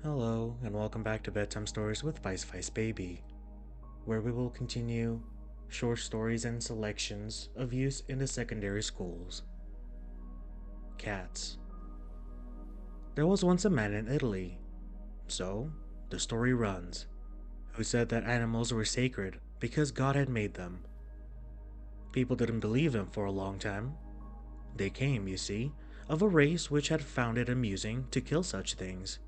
Hello, and welcome back to Bedtime Stories with Vice Vice Baby, where we will continue short stories and selections of use in the secondary schools. Cats. There was once a man in Italy, so the story runs, who said that animals were sacred because God had made them. People didn't believe him for a long time. They came, you see, of a race which had found it amusing to kill such things,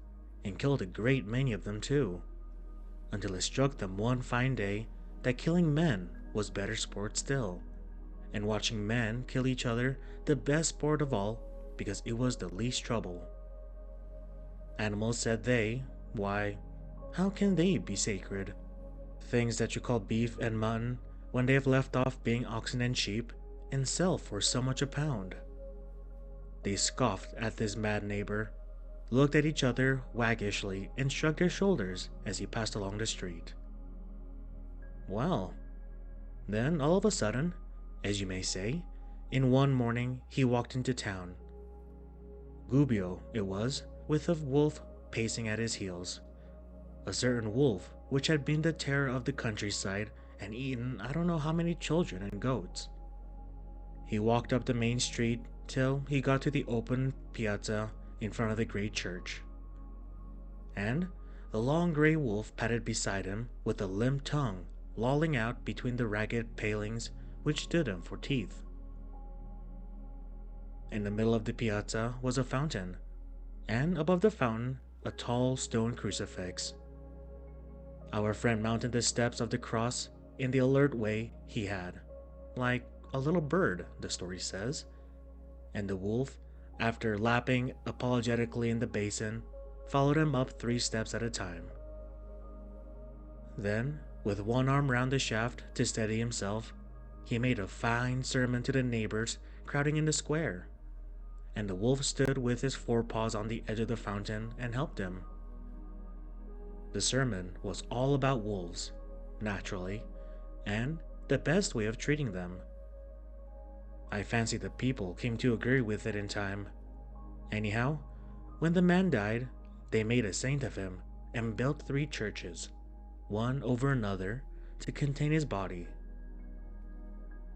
and killed a great many of them too. Until it struck them one fine day that killing men was better sport still, and watching men kill each other the best sport of all because it was the least trouble. Animals said why, how can they be sacred? Things that you call beef and mutton when they have left off being oxen and sheep and sell for so much a pound. They scoffed at this mad neighbor, looked at each other waggishly, and shrugged their shoulders as he passed along the street. Well, then all of a sudden, as you may say, in one morning he walked into town. Gubbio it was, with a wolf pacing at his heels. A certain wolf which had been the terror of the countryside and eaten I don't know how many children and goats. He walked up the main street till he got to the open piazza in front of the great church. And the long gray wolf padded beside him with a limp tongue lolling out between the ragged palings which stood him for teeth. In the middle of the piazza was a fountain, and above the fountain a tall stone crucifix. Our friend mounted the steps of the cross in the alert way he had, like a little bird, the story says, and the wolf, after lapping apologetically in the basin, followed him up 3 steps at a time. Then, with one arm round the shaft to steady himself, he made a fine sermon to the neighbors crowding in the square, and the wolf stood with his forepaws on the edge of the fountain and helped him. The sermon was all about wolves, naturally, and the best way of treating them. I fancy the people came to agree with it in time. Anyhow, when the man died, they made a saint of him and built 3 churches, one over another, to contain his body.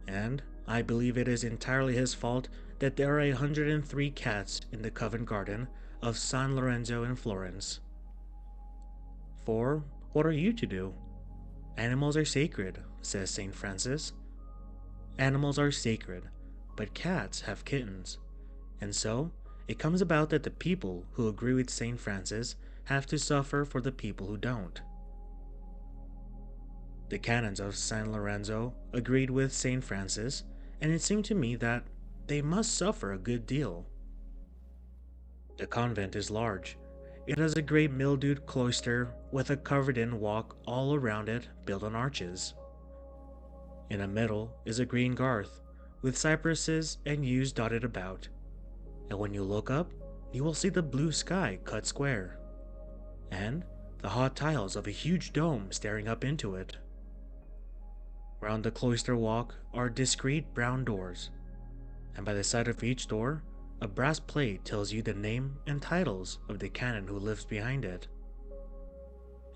And I believe it is entirely his fault that there are 103 cats in the Covent Garden of San Lorenzo in Florence. For what are you to do? Animals are sacred, says St. Francis. Animals are sacred, but cats have kittens, and so it comes about that the people who agree with St. Francis have to suffer for the people who don't. The canons of San Lorenzo agreed with St. Francis, and it seemed to me that they must suffer a good deal. The convent is large. It has a great mildewed cloister with a covered-in walk all around it built on arches. In the middle is a green garth, with cypresses and yews dotted about, and when you look up, you will see the blue sky cut square, and the hot tiles of a huge dome staring up into it. Round the cloister walk are discreet brown doors, and by the side of each door, a brass plate tells you the name and titles of the canon who lives behind it.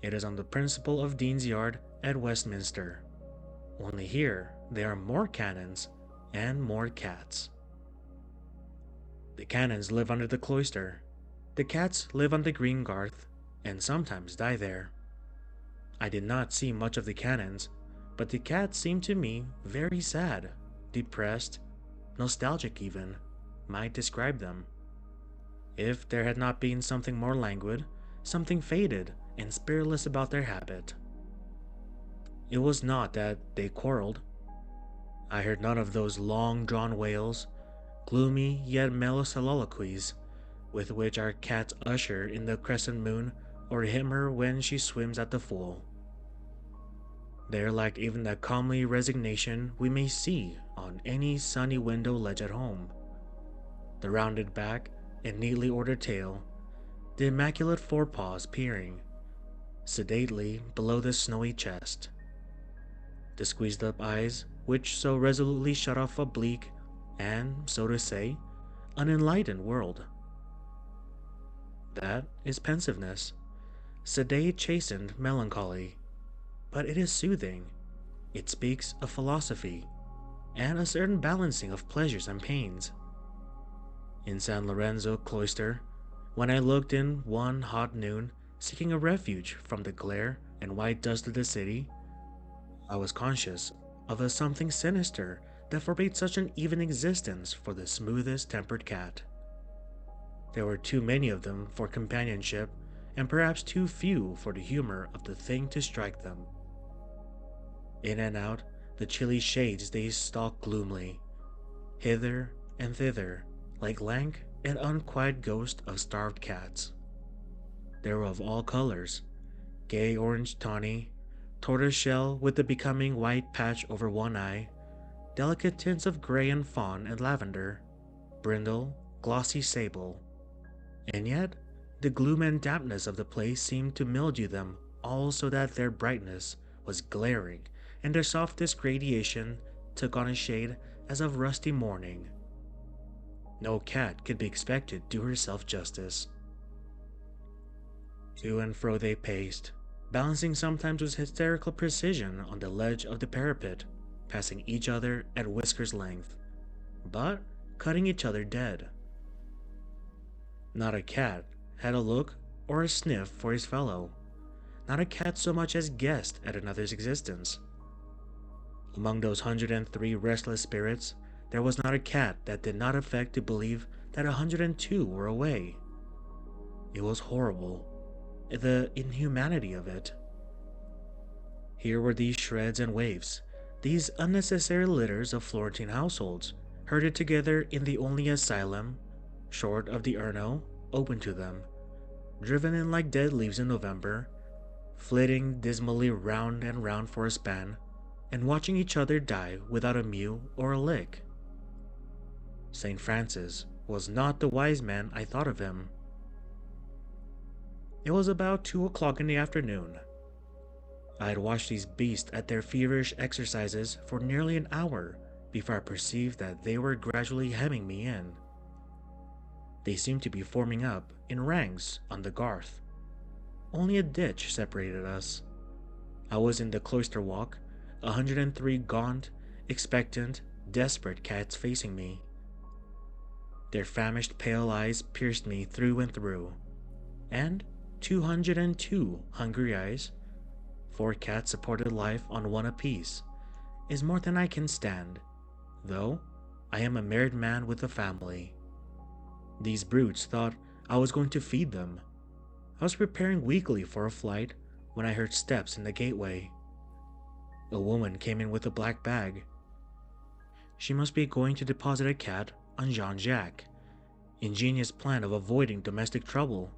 It is on the principle of Dean's Yard at Westminster, only here there are more canons and more cats. The canons live under the cloister, the cats live on the green garth, and sometimes die there. I did not see much of the canons, but the cats seemed to me very sad, depressed, nostalgic even, might describe them. If there had not been something more languid, something faded and spiritless about their habit. It was not that they quarreled. I heard none of those long-drawn wails, gloomy yet mellow soliloquies, with which our cats usher in the crescent moon or hymn her when she swims at the full. They lacked even that comely resignation we may see on any sunny window ledge at home. The rounded back and neatly ordered tail, the immaculate forepaws peering sedately below the snowy chest, the squeezed-up eyes which so resolutely shut off a bleak and, so to say, unenlightened world. That is pensiveness, sedate, chastened melancholy, but it is soothing. It speaks of philosophy and a certain balancing of pleasures and pains. In San Lorenzo cloister, when I looked in one hot noon, seeking a refuge from the glare and white dust of the city, I was conscious of a something sinister that forbade such an even existence for the smoothest tempered cat. There were too many of them for companionship, and perhaps too few for the humor of the thing to strike them. In and out the chilly shades they stalked gloomily, hither and thither, like lank and unquiet ghosts of starved cats. They were of all colors, gay orange tawny, tortoiseshell with the becoming white patch over one eye, delicate tints of gray and fawn and lavender, brindle, glossy sable. And yet, the gloom and dampness of the place seemed to mildew them all so that their brightness was glaring and their softest gradation took on a shade as of rusty mourning. No cat could be expected to do herself justice. To and fro they paced, balancing sometimes with hysterical precision on the ledge of the parapet, passing each other at whisker's length, but cutting each other dead. Not a cat had a look or a sniff for his fellow. Not a cat so much as guessed at another's existence. Among those 103 restless spirits, there was not a cat that did not affect to believe that 102 were away. It was horrible, the inhumanity of it. Here were these shreds and waifs, these unnecessary litters of Florentine households, herded together in the only asylum, short of the Urno, open to them, driven in like dead leaves in November, flitting dismally round and round for a span, and watching each other die without a mew or a lick. St. Francis was not the wise man I thought of him. It was about 2 o'clock in the afternoon. I had watched these beasts at their feverish exercises for nearly an hour before I perceived that they were gradually hemming me in. They seemed to be forming up in ranks on the garth. Only a ditch separated us. I was in the cloister walk, 103 gaunt, expectant, desperate cats facing me. Their famished pale eyes pierced me through and through, and 202 hungry eyes, 4 cats supported life on one apiece, is more than I can stand, though I am a married man with a family. These brutes thought I was going to feed them. I was preparing weakly for a flight when I heard steps in the gateway. A woman came in with a black bag. She must be going to deposit a cat on Jean-Jacques. Ingenious plan of avoiding domestic trouble.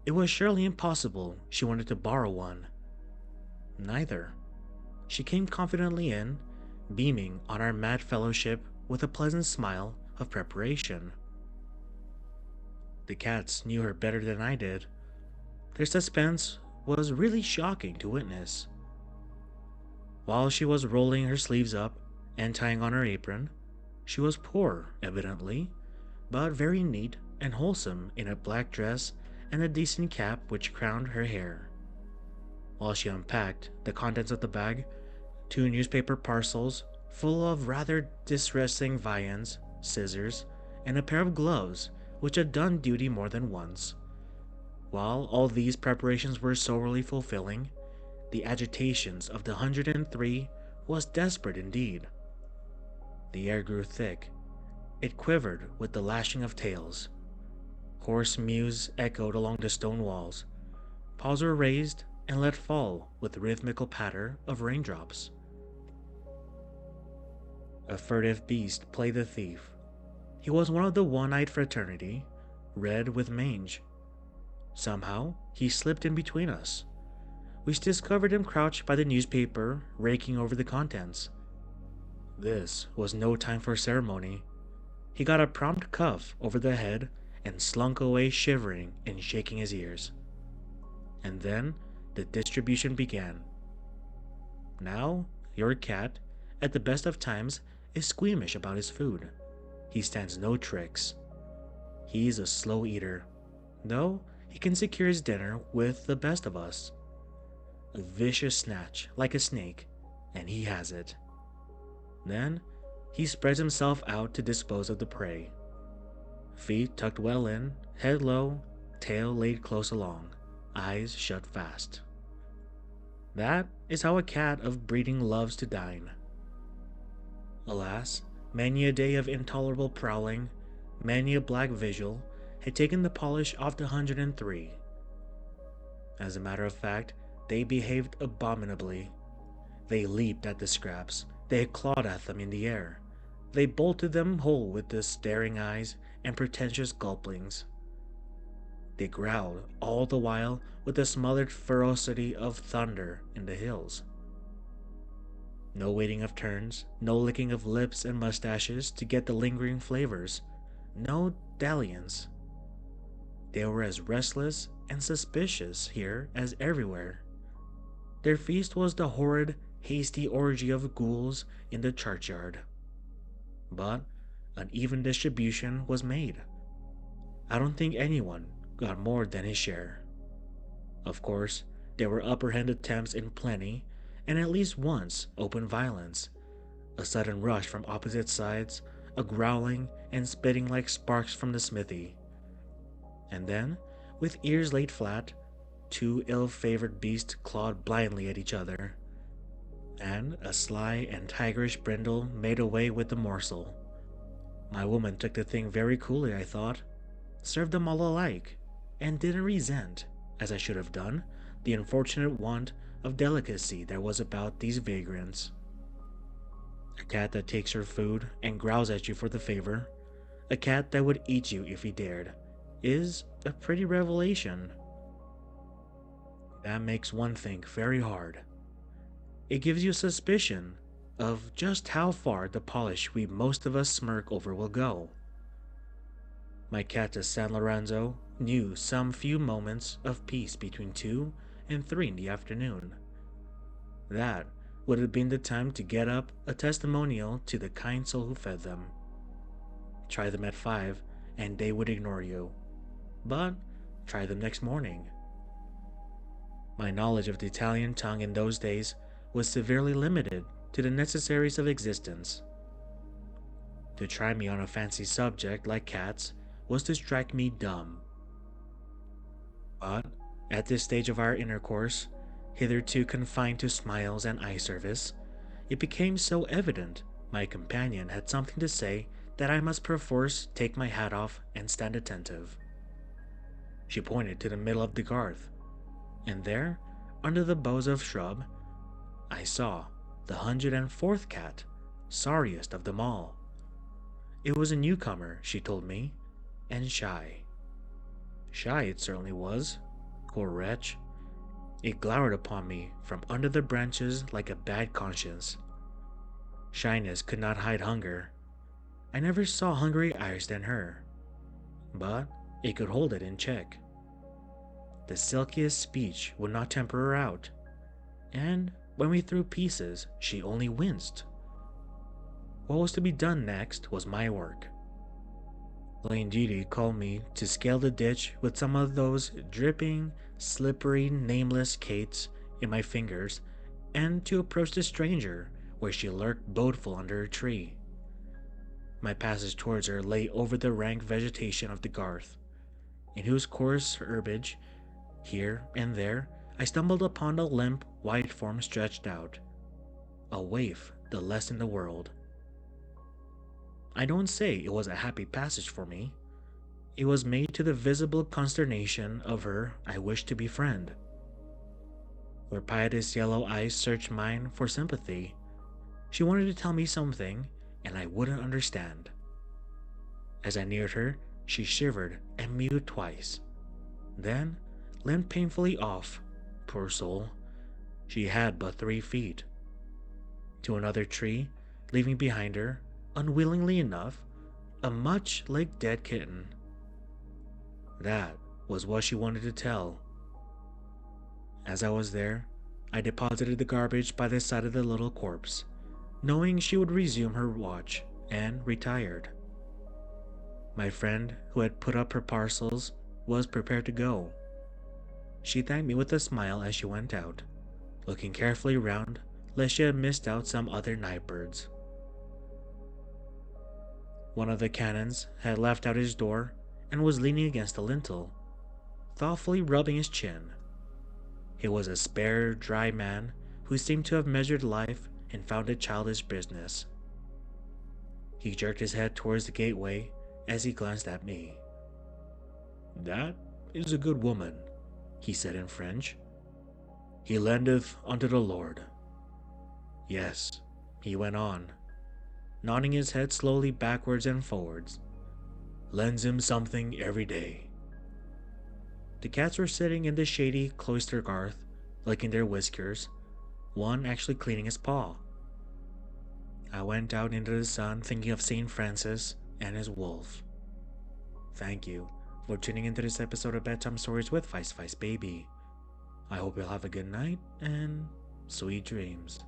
It was surely impossible she wanted to borrow one. Neither. She came confidently in, beaming on our mad fellowship with a pleasant smile of preparation. The cats knew her better than I did. Their suspense was really shocking to witness. While she was rolling her sleeves up and tying on her apron, she was poor, evidently, but very neat and wholesome in a black dress and a decent cap which crowned her hair. While she unpacked the contents of the bag, 2 newspaper parcels full of rather distressing viands, scissors, and a pair of gloves which had done duty more than once. While all these preparations were sorely fulfilling, the agitations of the 103 was desperate indeed. The air grew thick. It quivered with the lashing of tails. Hoarse mews echoed along the stone walls. Paws were raised and let fall with the rhythmical patter of raindrops. A furtive beast played the thief. He was one of the one-eyed fraternity, red with mange. Somehow, he slipped in between us. We discovered him crouched by the newspaper, raking over the contents. This was no time for ceremony. He got a prompt cuff over the head and slunk away shivering and shaking his ears. And then the distribution began. Now, your cat, at the best of times, is squeamish about his food. He stands no tricks. He's a slow eater, though he can secure his dinner with the best of us. A vicious snatch, like a snake, and he has it. Then, he spreads himself out to dispose of the prey. Feet tucked well in, head low, tail laid close along, eyes shut fast. That is how a cat of breeding loves to dine. Alas, many a day of intolerable prowling, many a black vigil, had taken the polish off the 103. As a matter of fact, they behaved abominably. They leaped at the scraps, they clawed at them in the air, they bolted them whole with the staring eyes and pretentious gulpings. They growled all the while with the smothered ferocity of thunder in the hills. No waiting of turns, no licking of lips and mustaches to get the lingering flavors, no dalliance. They were as restless and suspicious here as everywhere. Their feast was the horrid, hasty orgy of ghouls in the churchyard. But an even distribution was made. I don't think anyone got more than his share. Of course, there were upper hand attempts in plenty, and at least once open violence, a sudden rush from opposite sides, a growling and spitting like sparks from the smithy. And then, with ears laid flat, two ill-favored beasts clawed blindly at each other, and a sly and tigerish brindle made away with the morsel. My woman took the thing very coolly, I thought, served them all alike, and didn't resent, as I should have done, the unfortunate want of delicacy there was about these vagrants. A cat that takes your food and growls at you for the favor, a cat that would eat you if he dared, is a pretty revelation. That makes one think very hard. It gives you a suspicion of just how far the polish we most of us smirk over will go. My cat to San Lorenzo knew some few moments of peace between 2 and 3 in the afternoon. That would have been the time to get up a testimonial to the kind soul who fed them. Try them at 5 and they would ignore you, but try them next morning. My knowledge of the Italian tongue in those days was severely limited to the necessaries of existence. To try me on a fancy subject like cats was to strike me dumb. But at this stage of our intercourse, hitherto confined to smiles and eye service, it became so evident my companion had something to say that I must perforce take my hat off and stand attentive. She pointed to the middle of the garth, and there, under the boughs of shrub, I saw the 104th cat, sorriest of them all. It was a newcomer, she told me, and shy. Shy it certainly was, poor wretch. It glowered upon me from under the branches like a bad conscience. Shyness could not hide hunger. I never saw hungry eyes than her, but it could hold it in check. The silkiest speech would not temper her out, and when we threw pieces, she only winced. What was to be done next was my work. Plain duty called me to scale the ditch with some of those dripping, slippery, nameless cates in my fingers, and to approach the stranger where she lurked bodeful under a tree. My passage towards her lay over the rank vegetation of the garth, in whose coarse herbage, here and there, I stumbled upon a limp, white form stretched out, a waif the less in the world. I don't say it was a happy passage for me. It was made to the visible consternation of her I wished to befriend. Her piteous yellow eyes searched mine for sympathy. She wanted to tell me something, and I wouldn't understand. As I neared her, she shivered and mewed twice, then limped painfully off. Poor soul, she had but 3 feet. To another tree, leaving behind her, unwillingly enough, a much like dead kitten. That was what she wanted to tell. As I was there, I deposited the garbage by the side of the little corpse, knowing she would resume her watch, and retired. My friend, who had put up her parcels, was prepared to go. She thanked me with a smile as she went out, looking carefully round lest she had missed out some other night birds. One of the cannons had left out his door and was leaning against the lintel, thoughtfully rubbing his chin. He was a spare, dry man who seemed to have measured life and found it childish business. He jerked his head towards the gateway as he glanced at me. "That is a good woman," he said in French. "He lendeth unto the Lord." "Yes," he went on, nodding his head slowly backwards and forwards. "Lends him something every day." The cats were sitting in the shady cloister garth, licking their whiskers, one actually cleaning his paw. I went out into the sun thinking of St. Francis and his wolf. Thank you for tuning into this episode of Bedtime Stories with Vice Baby. I hope you'll have a good night and sweet dreams.